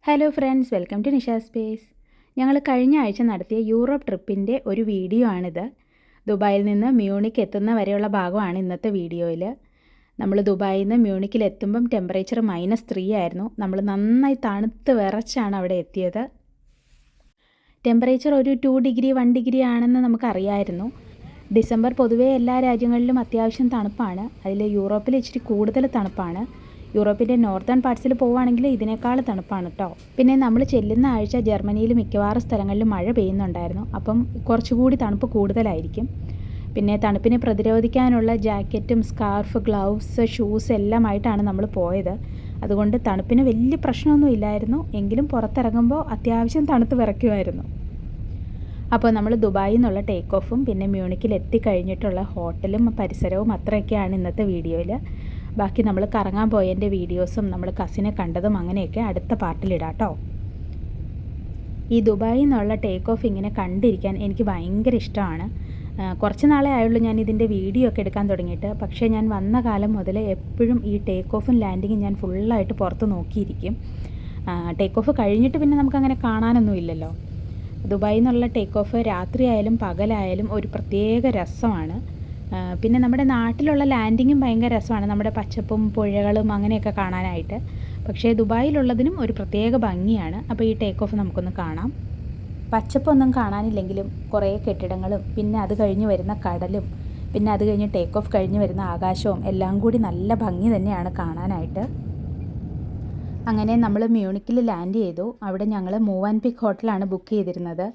Hello friends, welcome to Nisha space. ഞങ്ങൾ കഴിഞ്ഞ ആഴ്ച നടത്തിയ യൂറോപ്പ് ട്രിപ്പിൻ്റെ ഒരു വീഡിയോ ആണിത്. ദുബായിൽ നിന്ന് മ്യൂണിക്ക് എത്തുന്ന വരെയുള്ള ഭാഗമാണ് ഇന്നത്തെ വീഡിയോയിൽ. നമ്മൾ ദുബായിൽ നിന്ന് മ്യൂണിക്കിൽ എത്തുമ്പം ടെമ്പറേച്ചർ -3 ആയിരുന്നു. നമ്മൾ നന്നായി തണുത്ത് വിറച്ചാണ് അവിടെ എത്തിയത്. ടെമ്പറേച്ചർ ഒരു 2 ഡിഗ്രി 1 ഡിഗ്രി ആണെന്ന് നമുക്കറിയായിരുന്നു. ഡിസംബർ പൊതുവേ എല്ലാ രാജ്യങ്ങളിലും അത്യാവശ്യം തണുപ്പാണ്. അതിൽ യൂറോപ്പിൽ ഇച്ചിരി കൂടുതൽ തണുപ്പാണ്. യൂറോപ്പിൻ്റെ നോർത്തേൺ പാർട്സിൽ പോവുകയാണെങ്കിൽ ഇതിനേക്കാൾ തണുപ്പാണ് കേട്ടോ. പിന്നെ നമ്മൾ ചെല്ലുന്ന ആഴ്ച ജർമ്മനിയിൽ മിക്കവാറും സ്ഥലങ്ങളിൽ മഴ പെയ്യുന്നുണ്ടായിരുന്നു. അപ്പം കുറച്ചുകൂടി തണുപ്പ് കൂടുതലായിരിക്കും. പിന്നെ തണുപ്പിനെ പ്രതിരോധിക്കാനുള്ള ജാക്കറ്റും സ്കാർഫ്, ഗ്ലൗസ്, ഷൂസ് എല്ലാമായിട്ടാണ് നമ്മൾ പോയത്. അതുകൊണ്ട് തണുപ്പിന് വലിയ പ്രശ്നമൊന്നും ഇല്ലായിരുന്നു. എങ്കിലും പുറത്തിറങ്ങുമ്പോൾ അത്യാവശ്യം തണുത്ത് വിറയ്ക്കുമായിരുന്നു. അപ്പോൾ നമ്മൾ ദുബായിൽ നിന്നുള്ള ടേക്ക് ഓഫും പിന്നെ മ്യൂണിക്കിൽ എത്തിക്കഴിഞ്ഞിട്ടുള്ള ഹോട്ടലും പരിസരവും അത്രയൊക്കെയാണ് ഇന്നത്തെ വീഡിയോയിൽ. ബാക്കി നമ്മൾ കറങ്ങാൻ പോയതിൻ്റെ വീഡിയോസും നമ്മൾ കസിനെ കണ്ടതും അങ്ങനെയൊക്കെ അടുത്ത പാർട്ടിലിടാം കേട്ടോ. ഈ ദുബായിൽ നിന്നുള്ള ടേക്ക് ഓഫ് ഇങ്ങനെ കണ്ടിരിക്കാൻ എനിക്ക് ഭയങ്കര ഇഷ്ടമാണ്. കുറച്ച് നാളെ ആയുള്ളൂ ഞാൻ ഇതിൻ്റെ വീഡിയോ ഒക്കെ എടുക്കാൻ തുടങ്ങിയിട്ട്. പക്ഷേ ഞാൻ വന്ന കാലം മുതൽ എപ്പോഴും ഈ ടേക്ക് ഓഫും ലാൻഡിങ്ങും ഞാൻ ഫുള്ളായിട്ട് പുറത്ത് നോക്കിയിരിക്കും. ടേക്ക് ഓഫ് കഴിഞ്ഞിട്ട് പിന്നെ നമുക്കങ്ങനെ കാണാനൊന്നും ഇല്ലല്ലോ. ദുബായിൽ നിന്നുള്ള ടേക്ക് ഓഫ് രാത്രിയായാലും പകലായാലും ഒരു പ്രത്യേക രസമാണ്. പിന്നെ നമ്മുടെ നാട്ടിലുള്ള ലാൻഡിങ്ങും ഭയങ്കര രസമാണ്, നമ്മുടെ പച്ചപ്പും പുഴകളും അങ്ങനെയൊക്കെ കാണാനായിട്ട്. പക്ഷേ ദുബായിലുള്ളതിനും ഒരു പ്രത്യേക ഭംഗിയാണ്. അപ്പോൾ ഈ ടേക്ക് ഓഫ് നമുക്കൊന്ന് കാണാം. പച്ചപ്പൊന്നും കാണാനില്ലെങ്കിലും കുറേ കെട്ടിടങ്ങളും പിന്നെ അത് കഴിഞ്ഞ് വരുന്ന കടലും പിന്നെ അത് കഴിഞ്ഞ് ടേക്ക് ഓഫ് കഴിഞ്ഞ് വരുന്ന ആകാശവും എല്ലാം കൂടി നല്ല ഭംഗി തന്നെയാണ് കാണാനായിട്ട്. അങ്ങനെ നമ്മൾ മ്യൂണിക്കിൽ ലാൻഡ് ചെയ്തു. അവിടെ ഞങ്ങൾ മൂവ് ആൻഡ് പിക്ക് ഹോട്ടലാണ് ബുക്ക് ചെയ്തിരുന്നത്.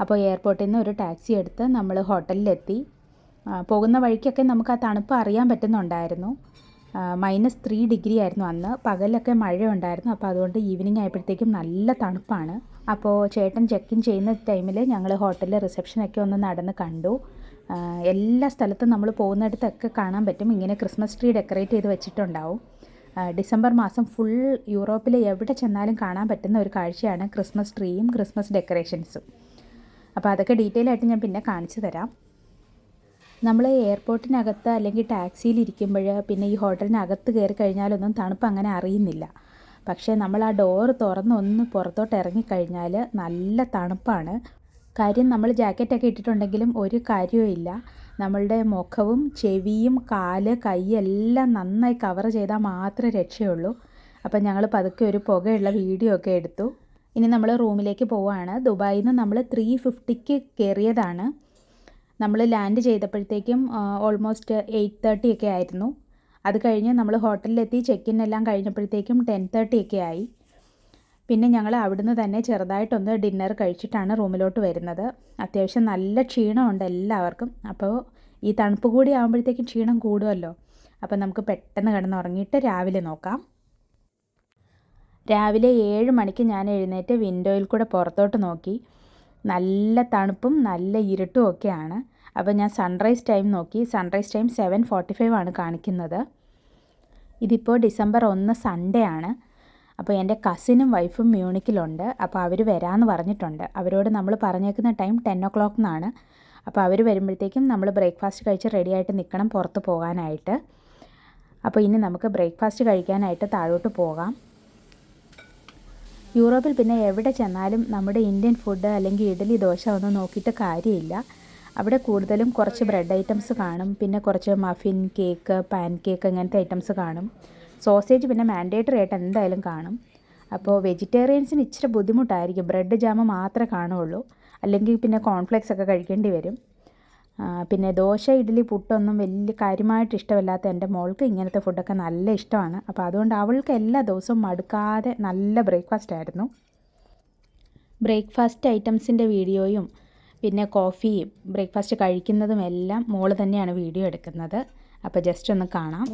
അപ്പോൾ എയർപോർട്ടിൽ നിന്ന് ഒരു ടാക്സി എടുത്ത് നമ്മൾ ഹോട്ടലിലെത്തി. പോകുന്ന വഴിക്കൊക്കെ നമുക്ക് ആ തണുപ്പ് അറിയാൻ പറ്റുന്നുണ്ടായിരുന്നു. -3 ഡിഗ്രി ആയിരുന്നു അന്ന്. പകലൊക്കെ മഴയുണ്ടായിരുന്നു. അപ്പോൾ അതുകൊണ്ട് ഈവനിങ് ആയപ്പോഴത്തേക്കും നല്ല തണുപ്പാണ്. അപ്പോൾ ചേട്ടൻ ചെക്ക് ഇൻ ചെയ്യുന്ന ടൈമിൽ ഞങ്ങൾ ഹോട്ടലിലെ റിസപ്ഷനൊക്കെ ഒന്ന് നടന്ന് കണ്ടു. എല്ലാ സ്ഥലത്തും നമ്മൾ പോകുന്നിടത്തൊക്കെ കാണാൻ പറ്റും, ഇങ്ങനെ ക്രിസ്മസ് ട്രീ ഡെക്കറേറ്റ് ചെയ്ത് വെച്ചിട്ടുണ്ടാവും. ഡിസംബർ മാസം ഫുൾ യൂറോപ്പിൽ എവിടെ ചെന്നാലും കാണാൻ പറ്റുന്ന ഒരു കാഴ്ചയാണ് ക്രിസ്മസ് ട്രീയും ക്രിസ്മസ് ഡെക്കറേഷൻസും. അപ്പോൾ അതൊക്കെ ഡീറ്റെയിൽ ആയിട്ട് ഞാൻ പിന്നെ കാണിച്ചു തരാം. നമ്മൾ എയർപോർട്ടിനകത്ത് അല്ലെങ്കിൽ ടാക്സിയിലിരിക്കുമ്പോൾ പിന്നെ ഈ ഹോട്ടലിനകത്ത് കയറി കഴിഞ്ഞാലൊന്നും തണുപ്പ് അങ്ങനെ അറിയുന്നില്ല. പക്ഷേ നമ്മൾ ആ ഡോറ് തുറന്ന് ഒന്ന് പുറത്തോട്ട് ഇറങ്ങിക്കഴിഞ്ഞാൽ നല്ല തണുപ്പാണ്. കാര്യം നമ്മൾ ജാക്കറ്റൊക്കെ ഇട്ടിട്ടുണ്ടെങ്കിലും ഒരു കാര്യവും ഇല്ല. നമ്മളുടെ മുഖവും ചെവിയും കാല് കൈ എല്ലാം നന്നായി കവർ ചെയ്താൽ മാത്രമേ രക്ഷയുള്ളൂ. അപ്പം ഞങ്ങൾ പതുക്കെ ഒരു പുകയുള്ള വീഡിയോ ഒക്കെ എടുത്തു. ഇനി നമ്മൾ റൂമിലേക്ക് പോവുകയാണ്. ദുബായിൽ നിന്ന് നമ്മൾ 3:50 കയറിയതാണ്. നമ്മൾ ലാൻഡ് ചെയ്തപ്പോഴത്തേക്കും ഓൾമോസ്റ്റ് 8:30 ഒക്കെ ആയിരുന്നു. അത് കഴിഞ്ഞ് നമ്മൾ ഹോട്ടലിലെത്തി ചെക്ക് ഇൻ എല്ലാം കഴിഞ്ഞപ്പോഴത്തേക്കും 10:30 ഒക്കെ ആയി. പിന്നെ ഞങ്ങൾ അവിടുന്ന് തന്നെ ചെറുതായിട്ടൊന്ന് ഡിന്നർ കഴിച്ചിട്ടാണ് റൂമിലോട്ട് വരുന്നത്. അത്യാവശ്യം നല്ല ക്ഷീണമുണ്ട് എല്ലാവർക്കും. അപ്പോൾ ഈ തണുപ്പ് കൂടി ആകുമ്പോഴത്തേക്കും ക്ഷീണം കൂടുമല്ലോ. അപ്പോൾ നമുക്ക് പെട്ടെന്ന് കിടന്നുറങ്ങിയിട്ട് രാവിലെ നോക്കാം. രാവിലെ 7 മണിക്ക് ഞാൻ എഴുന്നേറ്റ് വിൻഡോയിൽ കൂടെ പുറത്തോട്ട് നോക്കി. നല്ല തണുപ്പും നല്ല ഇരുട്ടും ഒക്കെയാണ്. അപ്പോൾ ഞാൻ സൺറൈസ് ടൈം നോക്കി. സൺറൈസ് ടൈം 7:45 ആണ് കാണിക്കുന്നത്. ഇതിപ്പോൾ ഡിസംബർ 1 സൺഡേ ആണ്. അപ്പോൾ എൻ്റെ കസിനും വൈഫും മ്യൂണിക്കിലുണ്ട്. അപ്പോൾ അവർ വരാമെന്ന് പറഞ്ഞിട്ടുണ്ട്. അവരോട് നമ്മൾ പറഞ്ഞേക്കുന്ന ടൈം 10 o'clock എന്നാണ്. അപ്പോൾ അവർ വരുമ്പോഴത്തേക്കും നമ്മൾ ബ്രേക്ക്ഫാസ്റ്റ് കഴിച്ച് റെഡിയായിട്ട് നിൽക്കണം പുറത്ത് പോകാനായിട്ട്. അപ്പോൾ ഇനി നമുക്ക് ബ്രേക്ക്ഫാസ്റ്റ് കഴിക്കാനായിട്ട് താഴോട്ട് പോകാം. യൂറോപ്പിൽ പിന്നെ എവിടെ ചെന്നാലും നമ്മുടെ ഇന്ത്യൻ ഫുഡ് അല്ലെങ്കിൽ ഇഡ്ഡലി ദോശ ഒന്നും നോക്കിയിട്ട് കാര്യമില്ല. അവിടെ കൂടുതലും കുറച്ച് ബ്രെഡ് ഐറ്റംസ് കാണും, പിന്നെ കുറച്ച് മഫിൻ, കേക്ക്, പാൻ കേക്ക് അങ്ങനത്തെ ഐറ്റംസ് കാണും. സോസേജ് പിന്നെ മാൻഡേറ്ററി ആയിട്ട് എന്തായാലും കാണും. അപ്പോൾ വെജിറ്റേറിയൻസിന് ഇച്ചിരി ബുദ്ധിമുട്ടായിരിക്കും. ബ്രെഡ് ജാമ് മാത്രമേ കാണുകയുള്ളൂ. അല്ലെങ്കിൽ പിന്നെ കോൺഫ്ലെക്സ് ഒക്കെ കഴിക്കേണ്ടി വരും. പിന്നെ ദോശ, ഇഡ്ഡലി, പുട്ടൊന്നും വലിയ കാര്യമായിട്ട് ഇഷ്ടമില്ലാത്ത എൻ്റെ മോൾക്ക് ഇങ്ങനത്തെ ഫുഡൊക്കെ നല്ല ഇഷ്ടമാണ്. അപ്പോൾ അതുകൊണ്ട് അവൾക്ക് എല്ലാ ദിവസവും മടുക്കാതെ നല്ല ബ്രേക്ക്ഫാസ്റ്റ് ആയിരുന്നു. ബ്രേക്ക്ഫാസ്റ്റ് ഐറ്റംസിൻ്റെ വീഡിയോയും പിന്നെ കോഫിയും ബ്രേക്ക്ഫാസ്റ്റ് കഴിക്കുന്നതും എല്ലാം മോള് തന്നെയാണ് വീഡിയോ എടുക്കുന്നത്. അപ്പോൾ ജസ്റ്റ് ഒന്ന് കാണാം.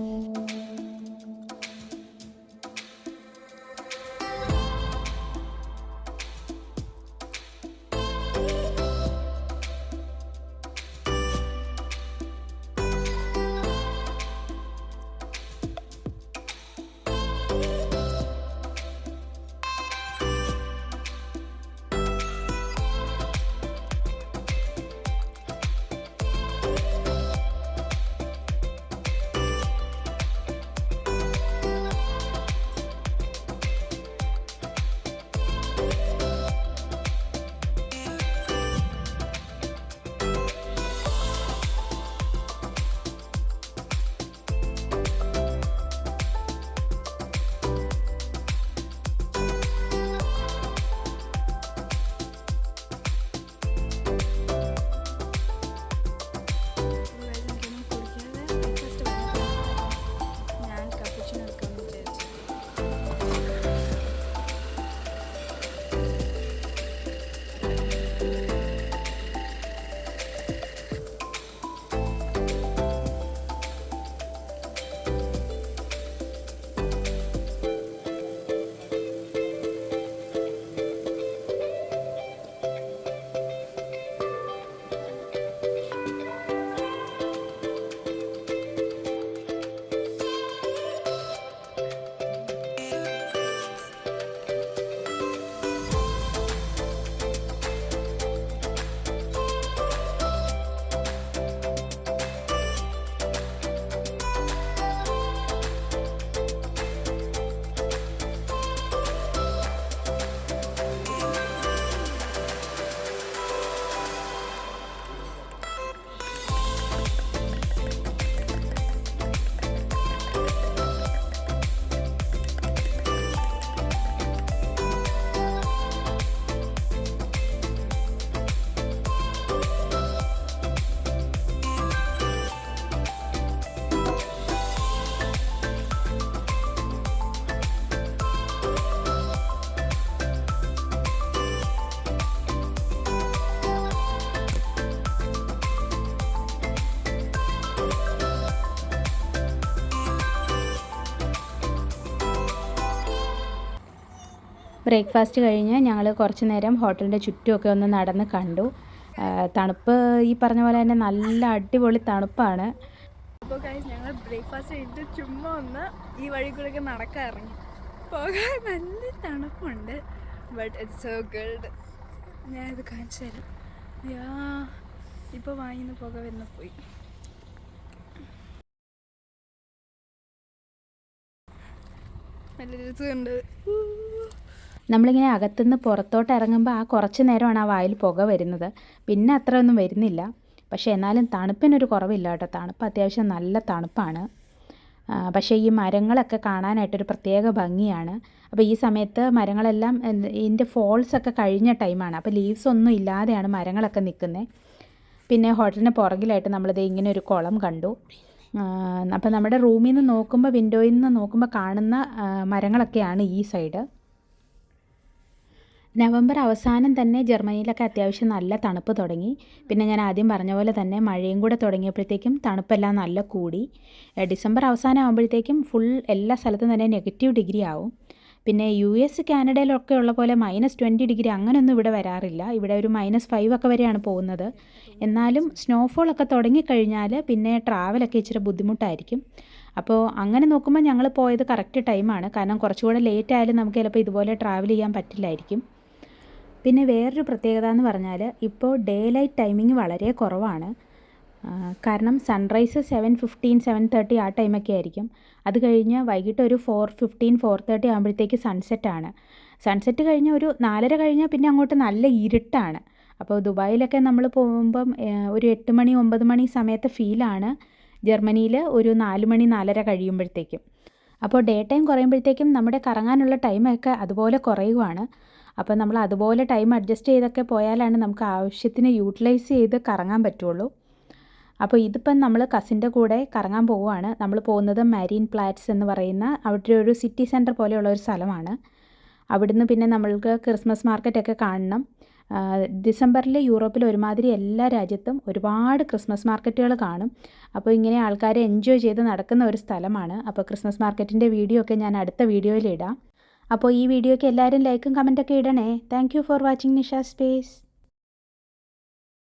ബ്രേക്ക്ഫാസ്റ്റ് കഴിഞ്ഞ് ഞങ്ങൾ കുറച്ച് നേരം ഹോട്ടലിൻ്റെ ചുറ്റുമൊക്കെ ഒന്ന് നടന്ന് കണ്ടു. തണുപ്പ് ഈ പറഞ്ഞ പോലെ തന്നെ നല്ല അടിപൊളി തണുപ്പാണ്. അപ്പോൾ ഗൈസ് ഞങ്ങൾ ബ്രേക്ക്ഫാസ്റ്റ് കഴിഞ്ഞിട്ട് ചുമ്മാ ഒന്ന് ഈ വഴി കൂടെയൊക്കെ നടക്കാൻ ഇറങ്ങി. പോകാൻ നല്ല തണുപ്പുണ്ട്, ബട്ട് ഇറ്റ്സ് സോ ഗുഡ്. ഞാനിത് കാണിച്ചു തരാം. ഇപ്പോൾ വാങ്ങിന്ന് പുക വരുന്ന പോയി. നല്ല രസമുണ്ട്. നമ്മളിങ്ങനെ അകത്തുനിന്ന് പുറത്തോട്ട് ഇറങ്ങുമ്പോൾ ആ കുറച്ച് നേരമാണ് ആ വായിൽ പുക വരുന്നത്, പിന്നെ അത്ര ഒന്നും വരുന്നില്ല. പക്ഷേ എന്നാലും തണുപ്പിനൊരു കുറവില്ല കേട്ടോ. തണുപ്പ് അത്യാവശ്യം നല്ല തണുപ്പാണ്. പക്ഷേ ഈ മരങ്ങളൊക്കെ കാണാനായിട്ടൊരു പ്രത്യേക ഭംഗിയാണ്. അപ്പോൾ ഈ സമയത്ത് മരങ്ങളെല്ലാം ഇതിൻ്റെ ഫോൾസൊക്കെ കഴിഞ്ഞ ടൈമാണ്. അപ്പോൾ ലീവ്സ് ഒന്നും ഇല്ലാതെയാണ് മരങ്ങളൊക്കെ നിൽക്കുന്നത്. പിന്നെ ഹോട്ടലിന് പുറകിലായിട്ട് നമ്മളിത് ഇങ്ങനെ ഒരു കുളം കണ്ടു. അപ്പോൾ നമ്മുടെ റൂമിൽ നിന്ന് നോക്കുമ്പോൾ, വിൻഡോയിൽ നിന്ന് നോക്കുമ്പോൾ കാണുന്ന മരങ്ങളൊക്കെയാണ് ഈ സൈഡ്. നവംബർ അവസാനം തന്നെ ജർമ്മനിയിലൊക്കെ അത്യാവശ്യം നല്ല തണുപ്പ് തുടങ്ങി. പിന്നെ ഞാൻ ആദ്യം പറഞ്ഞ പോലെ തന്നെ മഴയും കൂടെ തുടങ്ങിയപ്പോഴത്തേക്കും തണുപ്പെല്ലാം നല്ല കൂടി. ഡിസംബർ അവസാനം ആകുമ്പോഴത്തേക്കും ഫുൾ എല്ലാ സ്ഥലത്തും തന്നെ -ഡിഗ്രി ആവും. പിന്നെ US കാനഡയിലൊക്കെ ഉള്ള പോലെ -20 ഡിഗ്രി അങ്ങനെയൊന്നും ഇവിടെ വരാറില്ല. ഇവിടെ ഒരു -5 ഒക്കെ വരെയാണ് പോകുന്നത്. എന്നാലും സ്നോഫോളൊക്കെ തുടങ്ങിക്കഴിഞ്ഞാൽ പിന്നെ ട്രാവലൊക്കെ ഇച്ചിരി ബുദ്ധിമുട്ടായിരിക്കും. അപ്പോൾ അങ്ങനെ നോക്കുമ്പോൾ ഞങ്ങൾ പോയത് കറക്റ്റ് ടൈമാണ്. കാരണം കുറച്ചുകൂടെ ലേറ്റ് ആയാലും നമുക്ക് ചിലപ്പോൾ ഇതുപോലെ ട്രാവൽ ചെയ്യാൻ പറ്റില്ലായിരിക്കും. പിന്നെ വേറൊരു പ്രത്യേകത എന്ന് പറഞ്ഞാൽ ഇപ്പോൾ ഡേ ലൈറ്റ് ടൈമിങ് വളരെ കുറവാണ്. കാരണം സൺറൈസ് 7:15, 7:30 ആ ടൈമൊക്കെ ആയിരിക്കും. അത് കഴിഞ്ഞ് വൈകിട്ട് ഒരു 4:15, 4:30 ആകുമ്പോഴത്തേക്ക് സൺസെറ്റാണ്. സൺസെറ്റ് കഴിഞ്ഞ് ഒരു 4:30 കഴിഞ്ഞാൽ പിന്നെ അങ്ങോട്ട് നല്ല ഇരുട്ടാണ്. അപ്പോൾ ദുബായിലൊക്കെ നമ്മൾ പോകുമ്പം ഒരു 8 മണി 9 മണി സമയത്തെ ഫീലാണ് ജർമ്മനിയിൽ ഒരു 4 മണി 4:30 കഴിയുമ്പോഴത്തേക്കും. അപ്പോൾ ഡേ ടൈം കുറയുമ്പോഴത്തേക്കും നമ്മുടെ കറങ്ങാനുള്ള ടൈമൊക്കെ അതുപോലെ കുറയുവാണ്. അപ്പോൾ നമ്മൾ അതുപോലെ ടൈം അഡ്ജസ്റ്റ് ചെയ്തൊക്കെ പോയാലാണ് നമുക്ക് ആവശ്യത്തിന് യൂട്ടിലൈസ് ചെയ്ത് കറങ്ങാൻ പറ്റുള്ളൂ. അപ്പോൾ ഇതിപ്പം നമ്മൾ കസിൻ്റെ കൂടെ കറങ്ങാൻ പോവുകയാണ്. നമ്മൾ പോകുന്നത് മരീൻ പ്ലാറ്റ്സ് എന്ന് പറയുന്ന അവിടെ ഒരു സിറ്റി സെൻറ്റർ പോലെയുള്ള ഒരു സ്ഥലമാണ്. അവിടുന്ന് പിന്നെ നമ്മൾക്ക് ക്രിസ്മസ് മാർക്കറ്റൊക്കെ കാണണം. ഡിസംബറിൽ യൂറോപ്പിൽ ഒരുമാതിരി എല്ലാ രാജ്യത്തും ഒരുപാട് ക്രിസ്മസ് മാർക്കറ്റുകൾ കാണും. അപ്പോൾ ഇങ്ങനെ ആൾക്കാർ എൻജോയ് ചെയ്ത് നടക്കുന്ന ഒരു സ്ഥലമാണ്. അപ്പോൾ ക്രിസ്മസ് മാർക്കറ്റിൻ്റെ വീഡിയോ ഒക്കെ ഞാൻ അടുത്ത വീഡിയോയിൽ ഇടാം. അപ്പോൾ ഈ വീഡിയോയ്ക്ക് എല്ലാവരും ലൈക്കും കമൻറ്റൊക്കെ ഇടണേ. Thank you for watching Nisha space.